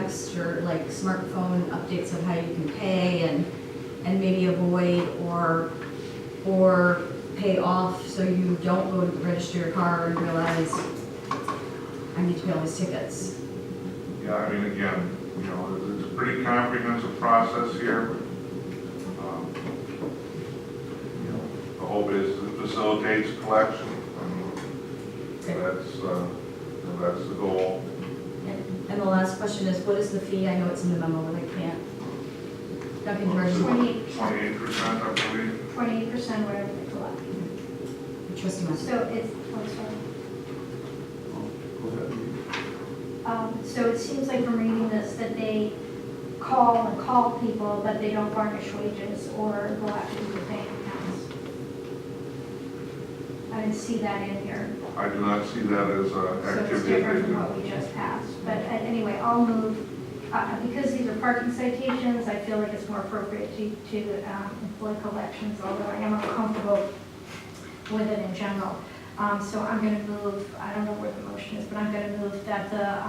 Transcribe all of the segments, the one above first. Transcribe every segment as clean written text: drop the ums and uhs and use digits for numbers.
text or like smartphone updates of how you can pay and maybe avoid or pay off so you don't go to register your car and realize I need to pay all these tickets. Yeah, I mean, again, you know, it's a pretty comprehensive process here. You know, the hope is it facilitates collection. That's the goal. And the last question is, what is the fee? I know it's in the memo, but I can't. Duncan George, 28%. 28%, I believe. 28% whatever they collect. trustee Mustard. So it's, so it seems like from reading this that they call people, but they don't garnish wages or go after the bank accounts. I didn't see that in here. I do not see that as an So it's activity. different from what we just passed. But anyway, I'll move, because these are parking citations, I feel like it's more appropriate to employ collections, although I am uncomfortable with it in general. So I'm going to move, I don't know where the motion is, but I'm going to move that the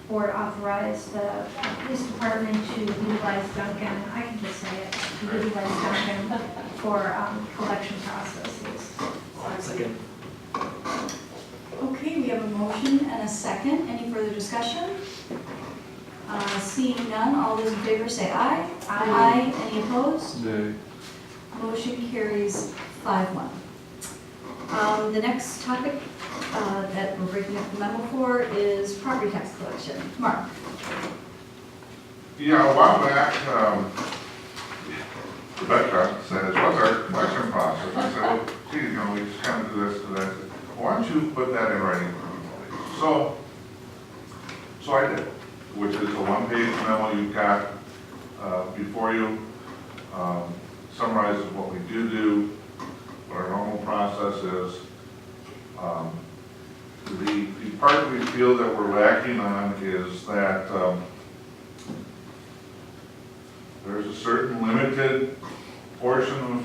board authorize the police department to utilize Duncan, I can just say it, to utilize Duncan for collection processes. Second. Okay, we have a motion and a second. Any further discussion? Seeing none, all those in favor say aye. Aye. Any opposed? Nay. Motion carries 5-1. The next topic that we're breaking up the memo for is property tax collection. Mark? Yeah, a while back, Rebecca says, what's our collection process? I said, well, gee, you know, we just kind of do this and that. Why don't you put that in writing? So I did, which is a one-page memo you've got before you. Summarizes what we do, what our normal process is. The part we feel that we're lacking on is that there's a certain limited portion of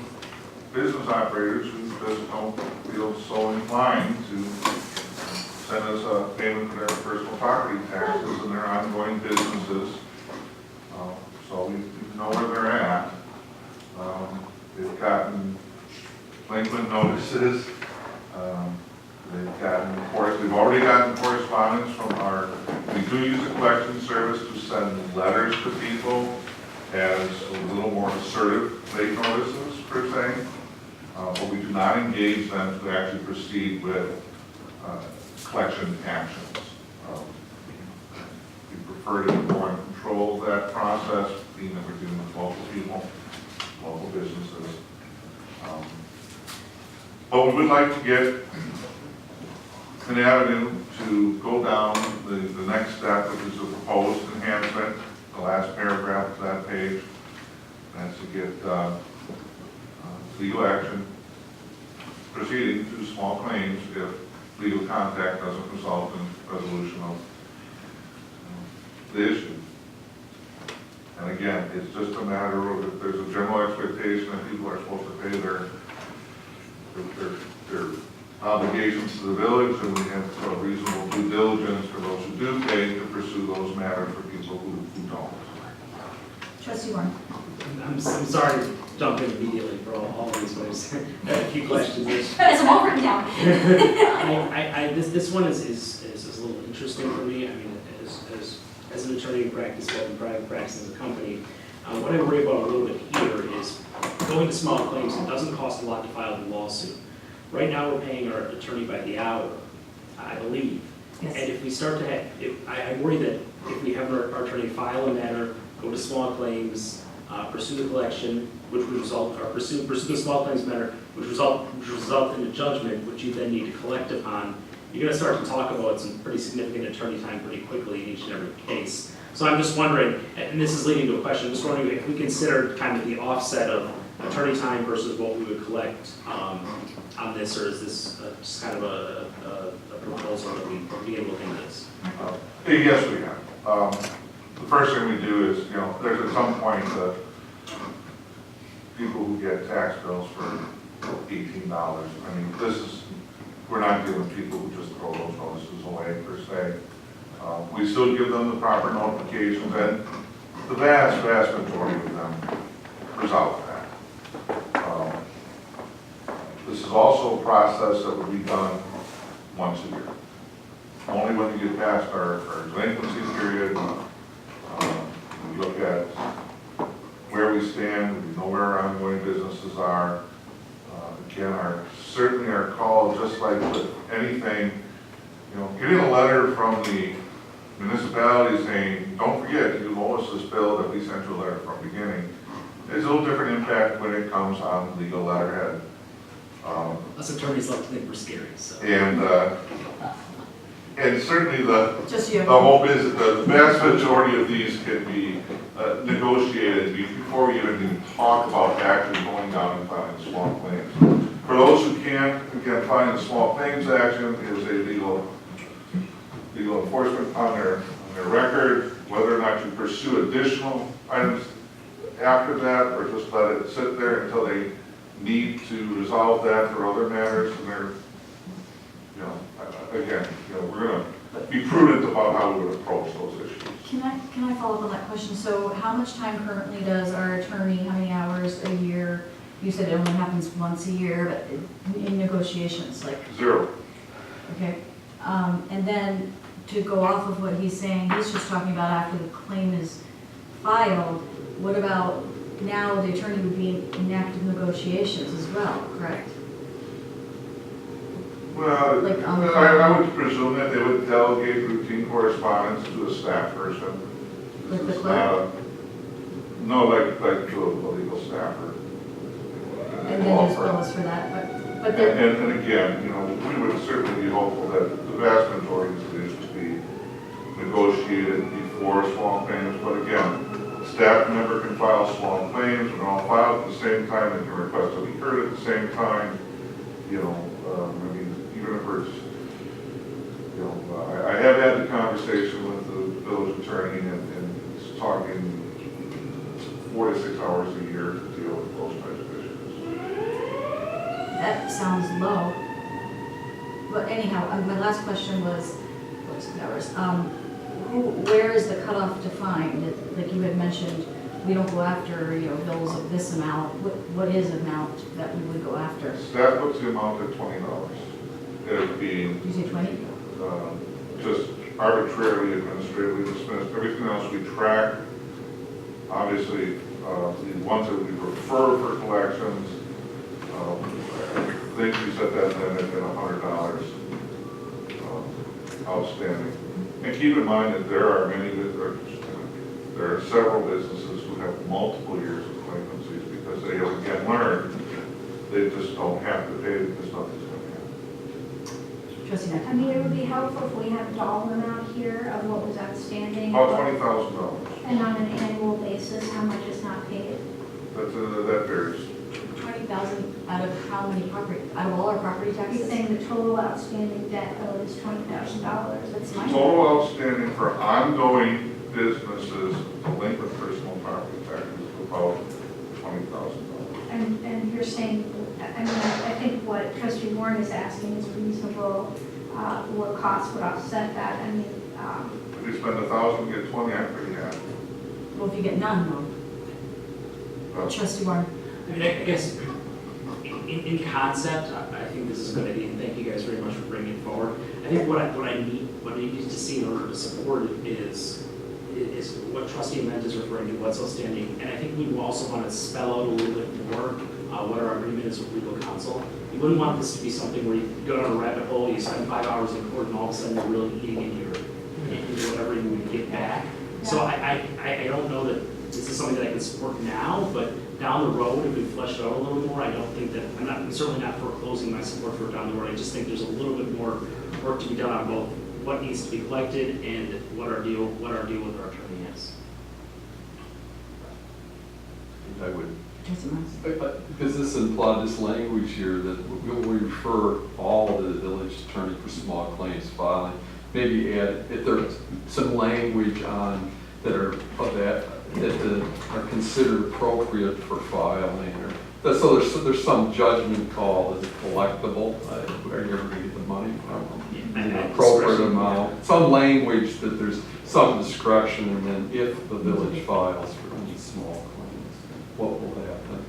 business operators who just don't feel so inclined to send us a payment for their personal property taxes and their ongoing businesses. So we know where they're at. They've gotten delinquent notices. We've already gotten correspondence from we do use a collection service to send letters to people as a little more assertive late notices per se, but we do not engage them to actually proceed with collection actions. We prefer to be more in control of that process, being that we're dealing with local people, local businesses. But we would like to get an avenue to go down the next step, which is a proposed enhancement, the last paragraph of that page. That's to get legal action proceeding to small claims if legal contact doesn't result in resolution of the issue. And again, it's just a matter of if there's a general expectation that people are supposed to pay their obligations to the village, and we have reasonable due diligence for those who do pay to pursue those matters for people who don't. Trustee Warren? I'm sorry to jump in immediately for all these, but I have a few questions. It's all written down. This one is a little interesting for me. I mean, as an attorney in practice, in private practice as a company, what I worry about a little bit here is going to small claims. It doesn't cost a lot to file the lawsuit. Right now, we're paying our attorney by the hour, I believe. Yes. And if we start to have, I worry that if we have our attorney file a matter, go to small claims, pursue the collection, which would result, or pursue the small claims matter, which result in a judgment, which you then need to collect upon, you're going to start to talk about some pretty significant attorney time pretty quickly in each and every case. So I'm just wondering, and this is leading to a question, I'm just wondering if we consider kind of the offset of attorney time versus what we would collect on this, or is this just kind of a proposal that we begin looking at this? Yes, we have. The first thing we do is, you know, there's at some point people who get tax bills for $18. I mean, we're not dealing with people who just throw those notices away per se. We still give them the proper notifications, and the vast majority of them resolve that. This is also a process that would be done once a year. Only when you get past our delinquency period, we look at where we stand, we know where our ongoing businesses are. Again, certainly our call, just like with anything, getting a letter from the municipality saying, don't forget, you owe us this bill that we sent you a letter from the beginning, there's a little different impact when it comes on legal letterhead. Us attorneys like to think we're scary, so. And certainly the Just you. hope is that the vast majority of these can be negotiated before we even talk about actually going down and filing small claims. For those who can't, again, filing a small claims action is a legal enforcement on their record. Whether or not you pursue additional items after that, or just let it sit there until they need to resolve that through other matters, and they're, again, we're going to be prudent about how we would approach those issues. Can I follow up on that question? So how much time currently does our attorney, how many hours a year? You said it only happens once a year, but in negotiations, like, 0. okay. And then to go off of what he's saying, he's just talking about after the claim is filed. What about now the attorney would be in active negotiations as well, correct? Well, Like, I would presume that they would delegate routine correspondence to a staff person. Like the This is clerk? not no, like to a legal staffer. And then just bill us for that, but there, And again, we would certainly be hopeful that the vast majority of these would be negotiated before small claims, but again, a staff member can file small claims, and all filed at the same time, they can request to be heard at the same time, I mean, even if it's, I have had the conversation with the village attorney, and it's talking 4 to 6 hours a year to deal with those types of issues. that sounds low. But anyhow, my last question was, where is the cutoff defined? Like you had mentioned, we don't go after, bills of this amount. What is the amount that we would go after? Staff puts the amount at $20. It being Did you say 20? just arbitrarily administratively dismissed. Everything else we track. Obviously, the ones that we refer for collections, I think we set that limit at $100 outstanding. And keep in mind that there are there are several businesses who have multiple years of delinquencies because they have again learned they just don't have to pay because nothing's going to happen. Trustee Knapp? I mean, it would be helpful if we had a dollar amount here of what was outstanding. About $20,000. And on an annual basis, how much is not paid. That varies. 20,000 out of how many property, out of all our property He's taxes? saying the total outstanding debt owed is $20,000. That's mine. Total outstanding for ongoing businesses, delinquent personal property taxes is about $20,000. And you're saying, I think what trustee Warren is asking is reasonable, what costs would offset that. I mean, If you spend $1,000, get 20, I'm pretty happy. Well, if you get none, though. Trustee Warren? I mean, I guess, in concept, I think this is a good idea, and thank you guys very much for bringing it forward. I think what I need to see in order to support it is what trustee Ament is referring to, what's outstanding, and I think we also want to spell out a little bit more what our agreement is with legal counsel. You wouldn't want this to be something where you go down a rabbit hole, you spend 5 hours in court, and all of a sudden you're really eating into whatever you would get back. So I don't know that this is something that I can support now, but down the road, if we flesh it out a little more, I don't think that, I'm certainly not foreclosing my support for it down the road. I just think there's a little bit more work to be done on both what needs to be collected and what our deal with our attorney is. I would, Trustee Morris? does this imply this language here that we refer all to the village attorney for small claims filing? Maybe add, if there's some language on that are of that are considered appropriate for filing, or so there's some judgment call, is it collectible? Are you ever going to get the money from them? the appropriate amount, some language that there's some discretion, and then if the village files for any small claims, what will happen?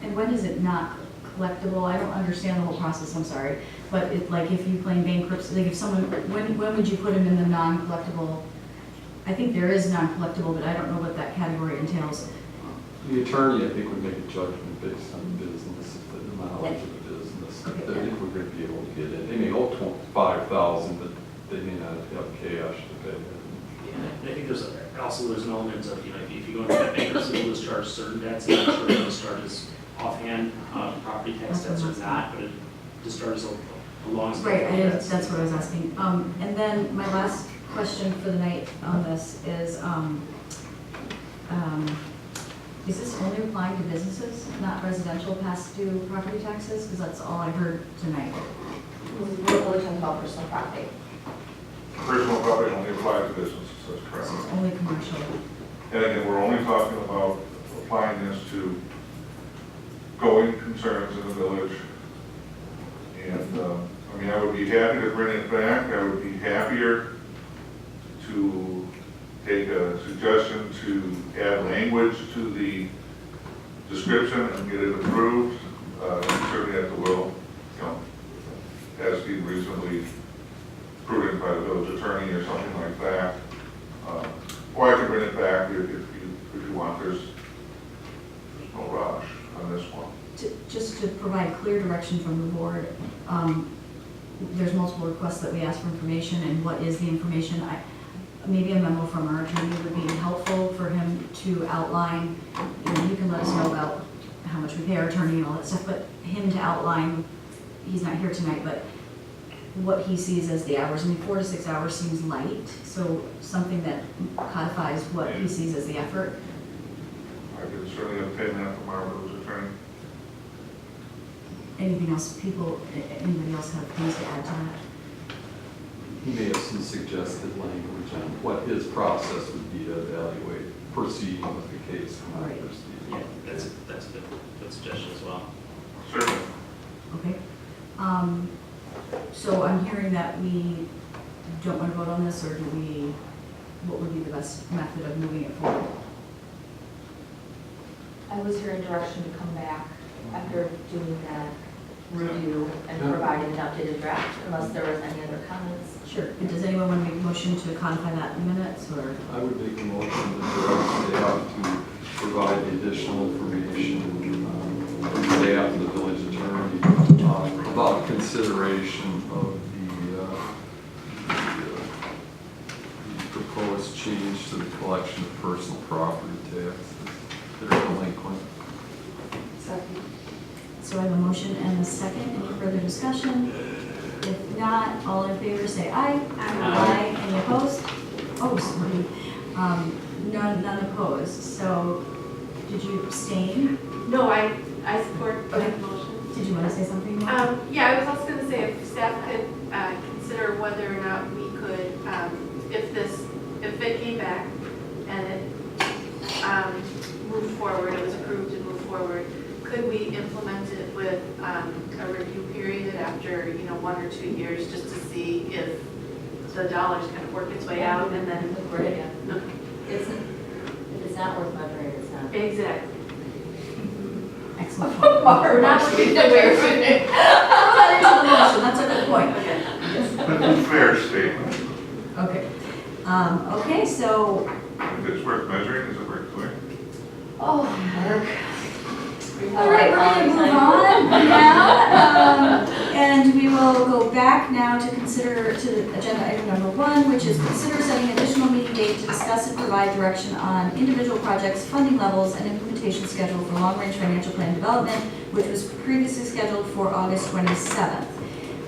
And when is it not collectible? I don't understand the whole process, I'm sorry. But it, like if you claim bankruptcy, like if someone, when would you put them in the non-collectible? I think there is non-collectible, but I don't know what that category entails. The attorney, I think, would make a judgment based on the business, the knowledge of the business. Okay. I think we're going to be able to get it. They may owe $5,000, but they may not have cash to pay it. Yeah, and I think there's an element of, if you go into that bankruptcy, you'll discharge certain debts, and I'm sure it discharges offhand, property tax debts or not, but it discharges a long Right, spectrum of debts. that's what I was asking. And then my last question for the night on this is this only applying to businesses, not residential past due property taxes? Because that's all I heard tonight. We're only talking about personal property. Personal property only applies to businesses, that's correct. This is only commercial. And again, we're only talking about applying this to going concerns in the village. And, I would be happy to bring it back. I would be happier to take a suggestion to add language to the description and get it approved. Certainly at the will, as being reasonably prudent by the village attorney or something like that. Or I can bring it back if you want. There's no rush on this one. Just to provide clear direction from the board, there's multiple requests that we ask for information, and what is the information? Maybe a memo from our attorney would be helpful for him to outline. You can let us know about how much we pay our attorney and all that stuff, but him to outline, he's not here tonight, but what he sees as the hours. 4 to 6 hours seems light, so something that codifies what he sees as the effort. I can certainly obtain that from our village attorney. Anything else, anybody else have things to add to that? He may have some suggested language on what his process would be to evaluate proceeding with the case or not Right. proceeding. Yeah, that's a good suggestion as well. Certainly. Okay. So I'm hearing that we don't want to vote on this, or what would be the best method of moving it forward? I was hearing direction to come back after doing that review and providing an updated draft, unless there was any other comments. Sure. Does anyone want to make a motion to codify that in minutes, or? I would make a motion to direct staff to provide the additional information from staff and the village attorney about consideration of the proposed change to the collection of personal property taxes that are delinquent. So I have a motion and a second. Any further discussion? If not, all in favor say aye. Aye. Any opposed? Oh, sorry. None opposed. So did you abstain? No, I support Okay. the motion. Did you want to say something more? Yeah, I was also going to say if staff could consider whether or not we could, if it came back and it moved forward, it was approved and moved forward, could we implement it with a review period after 1 or 2 years, just to see if the dollars kind of work its way out, and then Great. Okay. If it's not worth measuring, it's not. Exactly. Excellent. We're not looking at where That's a good point. Fair statement. Okay. Okay, so If it's worth measuring, is it worth doing? Oh, Mark. all right, we're going to move on now, and we will go back now to consider to agenda item number 1, which is consider setting additional meeting date to discuss and provide direction on individual projects, funding levels, and implementation schedule for long-range financial plan development, which was previously scheduled for August 27th.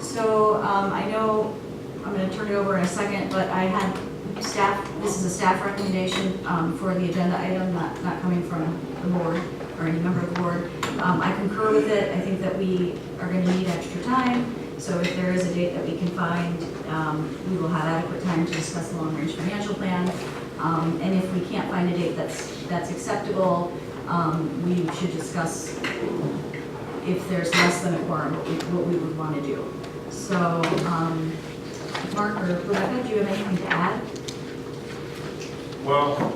So I know I'm going to turn it over in a second, but I had staff. This is a staff recommendation for the agenda item, not coming from the board or any member of the board. I concur with it. I think that we are going to need extra time. So if there is a date that we can find, we will have adequate time to discuss the long-range financial plan. And if we can't find a date that's acceptable, we should discuss if there's less than a quorum, what we would want to do. So Mark or Rebecca, do you have anything to add? Well,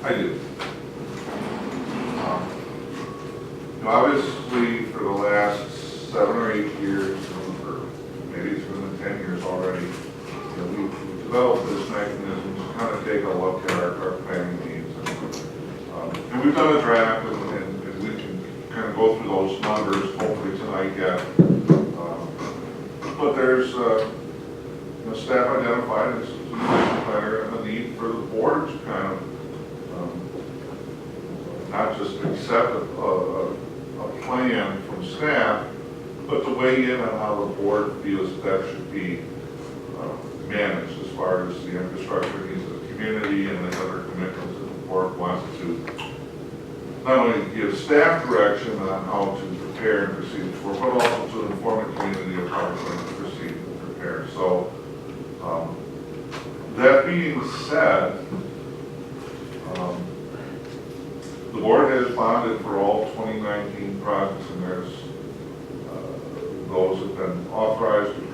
I do. Obviously, for the last 7 or 8 years, or maybe it's been 10 years already, we've developed this mechanism to kind of take a look at our planning needs. And we've done a draft, and we can kind of go through those numbers, hopefully tonight yet. But there's, staff identified as a planner and the need for the board to kind of not just accept a plan from staff, but to weigh in on how the board feels that should be managed as far as the infrastructure needs of the community and the other commitments that the board wants to not only give staff direction on how to prepare and proceed for, but also to inform the community of how we're going to proceed and prepare. So, that being said, the board has bonded for all 2019 projects, and there's those have been authorized, approved,